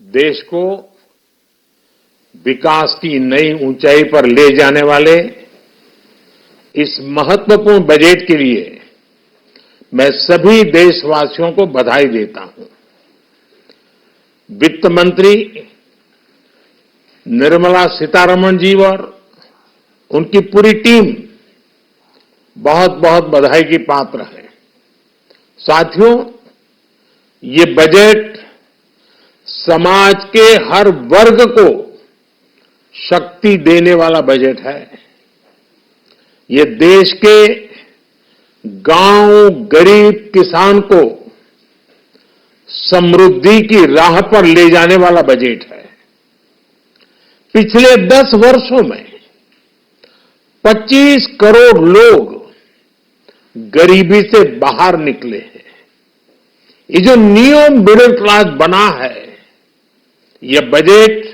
देश को विकास की नई ऊंचाई पर ले जाने वाले इस महत्वपूर्ण बजट के लिए मैं सभी देशवासियों को बधाई देता हूं। वित्त मंत्री निर्मला सीतारमण जी और उनकी पूरी टीम बहुत बहुत बधाई की पात्र है। साथियों, ये बजट समाज के हर वर्ग को शक्ति देने वाला बजट है। ये देश के गांव, गरीब किसान को समृद्धि की राह पर ले जाने वाला बजट है। पिछले 10 वर्षों में 25 करोड़ लोग गरीबी से बाहर निकले हैं। ये जो न्यू मिडिल क्लास बना है, यह बजट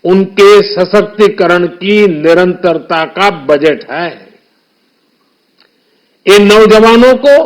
उनके सशक्तिकरण की निरंतरता का बजट है। ये नौजवानों को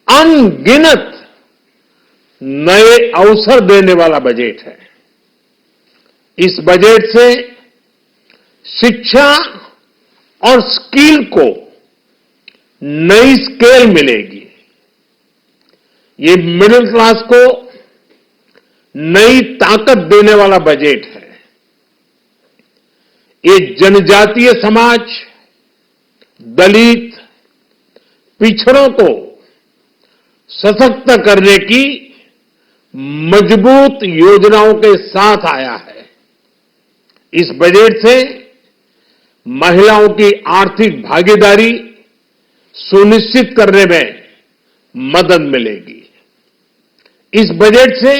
अनगिनत नए अवसर देने वाला बजट है। इस बजट से शिक्षा और स्किल को नई स्केल मिलेगी। ये मिडिल क्लास को नई ताकत देने वाला बजट है। ये जनजातीय समाज, दलित, पिछड़ों को सशक्त करने की मजबूत योजनाओं के साथ आया है। इस बजट से महिलाओं की आर्थिक भागीदारी सुनिश्चित करने में मदद मिलेगी। इस बजट से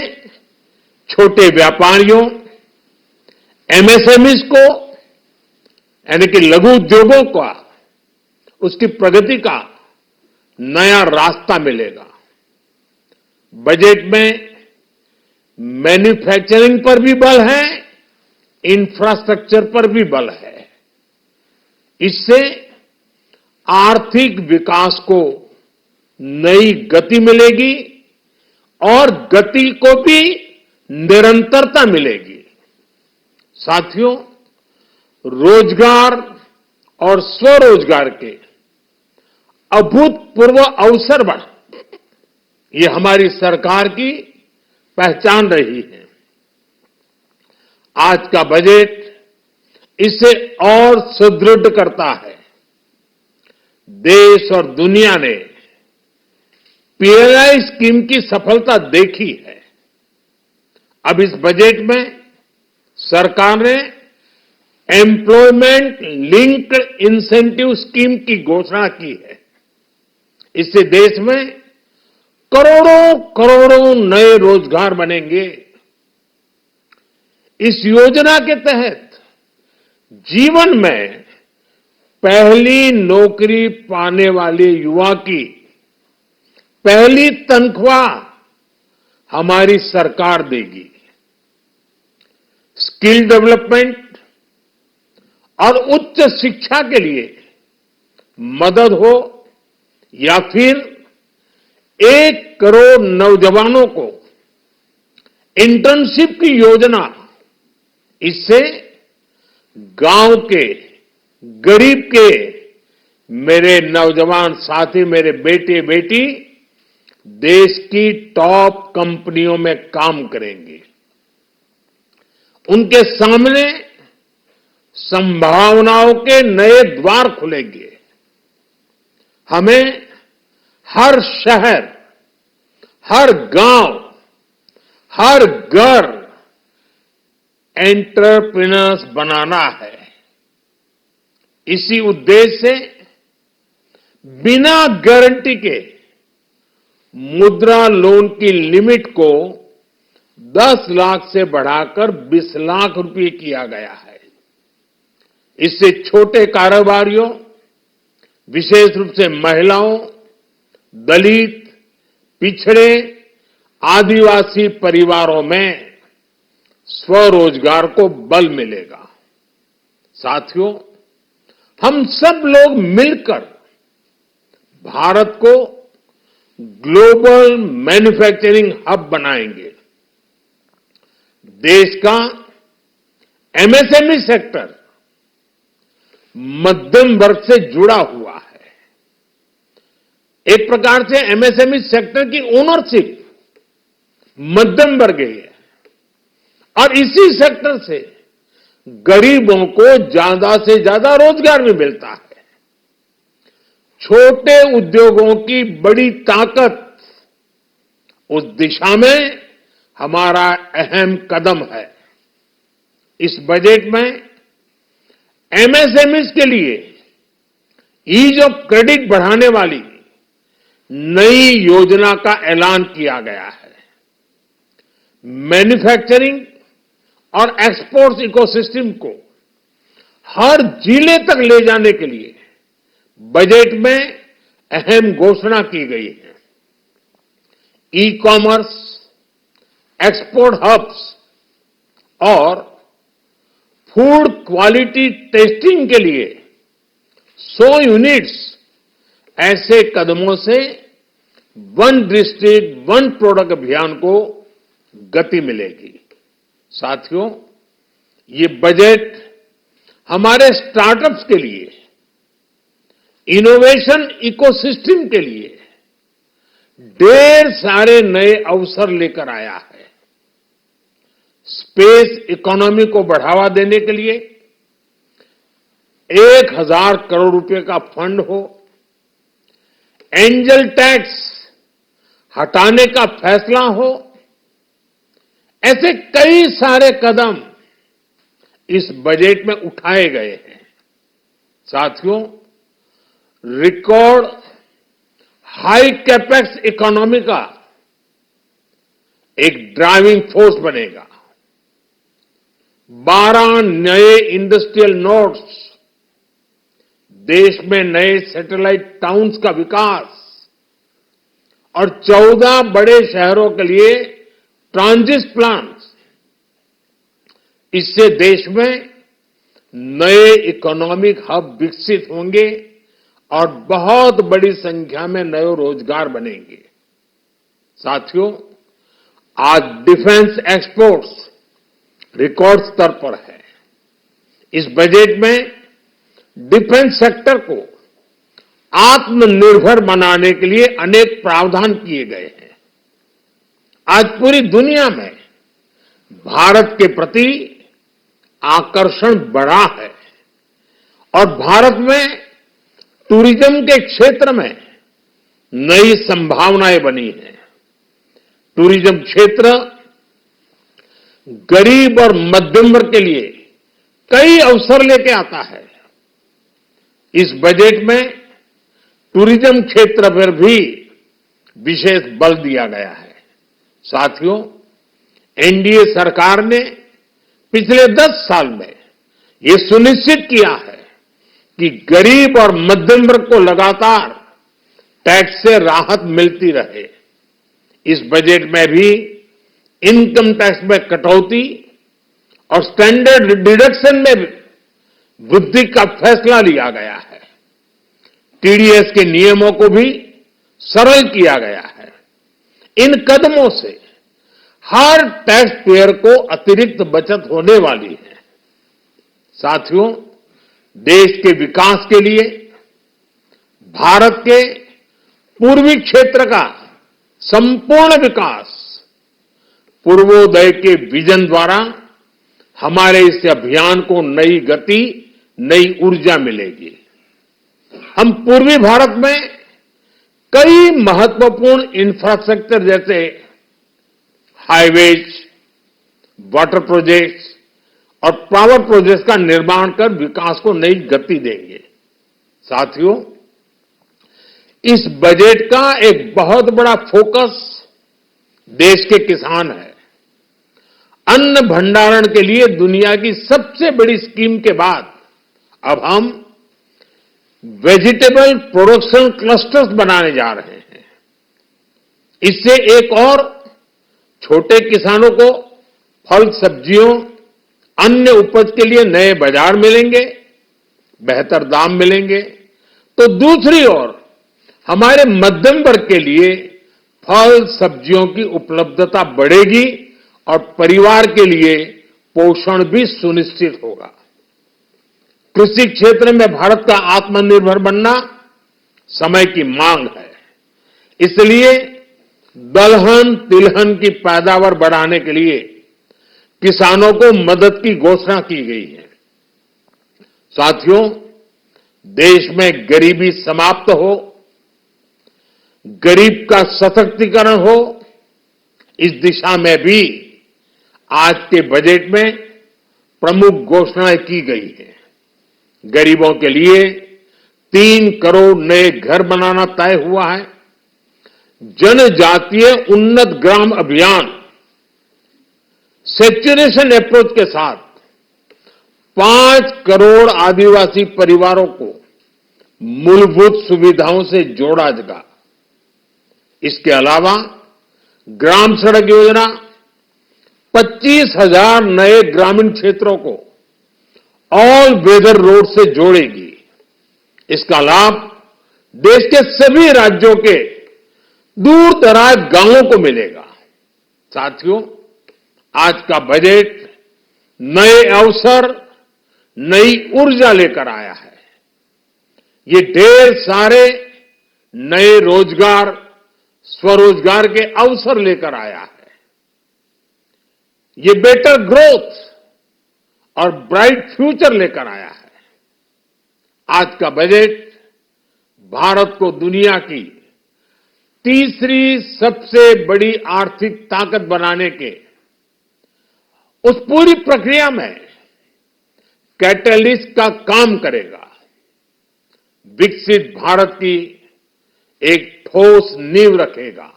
छोटे व्यापारियों, एमएसएमईज को यानी कि लघु उद्योगों का उसकी प्रगति का नया रास्ता मिलेगा। बजट में मैन्युफैक्चरिंग पर भी बल है, इंफ्रास्ट्रक्चर पर भी बल है। इससे आर्थिक विकास को नई गति मिलेगी और गति को भी निरंतरता मिलेगी। साथियों, रोजगार और स्वरोजगार के अभूतपूर्व अवसर बढ़, ये हमारी सरकार की पहचान रही है। आज का बजट इसे और सुदृढ़ करता है। देश और दुनिया ने पीएलआई स्कीम की सफलता देखी है। अब इस बजट में सरकार ने एम्प्लॉयमेंट लिंक्ड इंसेंटिव स्कीम की घोषणा की है। इससे देश में करोड़ों करोड़ों नए रोजगार बनेंगे। इस योजना के तहत जीवन में पहली नौकरी पाने वाले युवा की पहली तनख्वाह हमारी सरकार देगी। स्किल डेवलपमेंट और उच्च शिक्षा के लिए मदद हो या फिर 1 करोड़ नौजवानों को इंटर्नशिप की योजना, इससे गांव के, गरीब के मेरे नौजवान साथी, मेरे बेटे बेटी देश की टॉप कंपनियों में काम करेंगे। उनके सामने संभावनाओं के नए द्वार खुलेंगे। हमें हर शहर, हर गांव, हर घर एंटरप्रेन्योर्स बनाना है। इसी उद्देश्य से बिना गारंटी के मुद्रा लोन की लिमिट को 10 लाख से बढ़ाकर 20 लाख रुपए किया गया है। इससे छोटे कारोबारियों, विशेष रूप से महिलाओं, दलित, पिछड़े, आदिवासी परिवारों में स्वरोजगार को बल मिलेगा। साथियों, हम सब लोग मिलकर भारत को ग्लोबल मैन्युफैक्चरिंग हब बनाएंगे। देश का एमएसएमई सेक्टर मध्यम वर्ग से जुड़ा हुआ है। एक प्रकार से एमएसएमई सेक्टर की ओनरशिप मध्यम वर्ग है और इसी सेक्टर से गरीबों को ज्यादा से ज्यादा रोजगार भी मिलता है। छोटे उद्योगों की बड़ी ताकत, उस दिशा में हमारा अहम कदम है। इस बजट में एमएसएमईज के लिए ईज ऑफ क्रेडिट बढ़ाने वाली नई योजना का ऐलान किया गया है। मैन्युफैक्चरिंग और एक्सपोर्ट्स इकोसिस्टम को हर जिले तक ले जाने के लिए बजट में अहम घोषणा की गई है। ई कॉमर्स, एक्सपोर्ट हब्स और फूड क्वालिटी टेस्टिंग के लिए 100 यूनिट्स, ऐसे कदमों से वन डिस्ट्रिक्ट वन प्रोडक्ट अभियान को गति मिलेगी। साथियों, ये बजट हमारे स्टार्टअप्स के लिए, इनोवेशन इकोसिस्टम के लिए ढेर सारे नए अवसर लेकर आया है। स्पेस इकोनॉमी को बढ़ावा देने के लिए 1000 करोड़ रुपए का फंड हो, एंजल टैक्स हटाने का फैसला हो, ऐसे कई सारे कदम इस बजट में उठाए गए हैं। साथियों, रिकॉर्ड हाई कैपेक्स इकोनॉमी का एक ड्राइविंग फोर्स बनेगा। 12 नए इंडस्ट्रियल नोड्स, देश में नए सैटेलाइट टाउन्स का विकास और 14 बड़े शहरों के लिए ट्रांजिट प्लान्स, इससे देश में नए इकोनॉमिक हब विकसित होंगे और बहुत बड़ी संख्या में नए रोजगार बनेंगे। साथियों, आज डिफेंस एक्सपोर्ट्स रिकॉर्ड स्तर पर है। इस बजट में डिफेंस सेक्टर को आत्मनिर्भर बनाने के लिए अनेक प्रावधान किए गए हैं। आज पूरी दुनिया में भारत के प्रति आकर्षण बढ़ा है और भारत में टूरिज्म के क्षेत्र में नई संभावनाएं बनी हैं। टूरिज्म क्षेत्र गरीब और मध्यम वर्ग के लिए कई अवसर लेके आता है। इस बजट में टूरिज्म क्षेत्र पर भी विशेष बल दिया गया है। साथियों, एनडीए सरकार ने पिछले 10 साल में ये सुनिश्चित किया है कि गरीब और मध्यम वर्ग को लगातार टैक्स से राहत मिलती रहे। इस बजट में भी इनकम टैक्स में कटौती और स्टैंडर्ड डिडक्शन में वृद्धि का फैसला लिया गया है। टीडीएस के नियमों को भी सरल किया गया है। इन कदमों से हर टैक्स पेयर को अतिरिक्त बचत होने वाली है। साथियों, देश के विकास के लिए भारत के पूर्वी क्षेत्र का संपूर्ण विकास पूर्वोदय के विजन द्वारा हमारे इस अभियान को नई गति, नई ऊर्जा मिलेगी। हम पूर्वी भारत में कई महत्वपूर्ण इंफ्रास्ट्रक्चर जैसे हाईवेज, वाटर प्रोजेक्ट्स और पावर प्रोजेक्ट्स का निर्माण कर विकास को नई गति देंगे। साथियों, इस बजट का एक बहुत बड़ा फोकस देश के किसान है। अन्न भंडारण के लिए दुनिया की सबसे बड़ी स्कीम के बाद अब हम वेजिटेबल प्रोडक्शन क्लस्टर्स बनाने जा रहे हैं। इससे एक और छोटे किसानों को फल, सब्जियों, अन्य उपज के लिए नए बाजार मिलेंगे, बेहतर दाम मिलेंगे, तो दूसरी ओर हमारे मध्यम वर्ग के लिए फल, सब्जियों की उपलब्धता बढ़ेगी और परिवार के लिए पोषण भी सुनिश्चित होगा। कृषि क्षेत्र में भारत का आत्मनिर्भर बनना समय की मांग है। इसलिए दलहन तिलहन की पैदावार बढ़ाने के लिए किसानों को मदद की घोषणा की गई है। साथियों, देश में गरीबी समाप्त हो, गरीब का सशक्तिकरण हो, इस दिशा में भी आज के बजट में प्रमुख घोषणाएं की गई हैं। गरीबों के लिए 3 करोड़ नए घर बनाना तय हुआ है। जनजातीय उन्नत ग्राम अभियान सेचुरेशन अप्रोच के साथ 5 करोड़ आदिवासी परिवारों को मूलभूत सुविधाओं से जोड़ा जाएगा। इसके अलावा ग्राम सड़क योजना 25,000 नए ग्रामीण क्षेत्रों को ऑल वेदर रोड से जोड़ेगी। इसका लाभ देश के सभी राज्यों के दूर दराज गांवों को मिलेगा। साथियों, आज का बजट नए अवसर, नई ऊर्जा लेकर आया है। ये ढेर सारे नए रोजगार, स्वरोजगार के अवसर लेकर आया है। ये बेटर ग्रोथ और ब्राइट फ्यूचर लेकर आया है। आज का बजट भारत को दुनिया की तीसरी सबसे बड़ी आर्थिक ताकत बनाने के उस पूरी प्रक्रिया में कैटलिस्ट का काम करेगा। विकसित भारत की एक ठोस नींव रखेगा।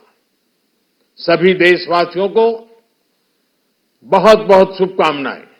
सभी देशवासियों को बहुत बहुत शुभकामनाएं।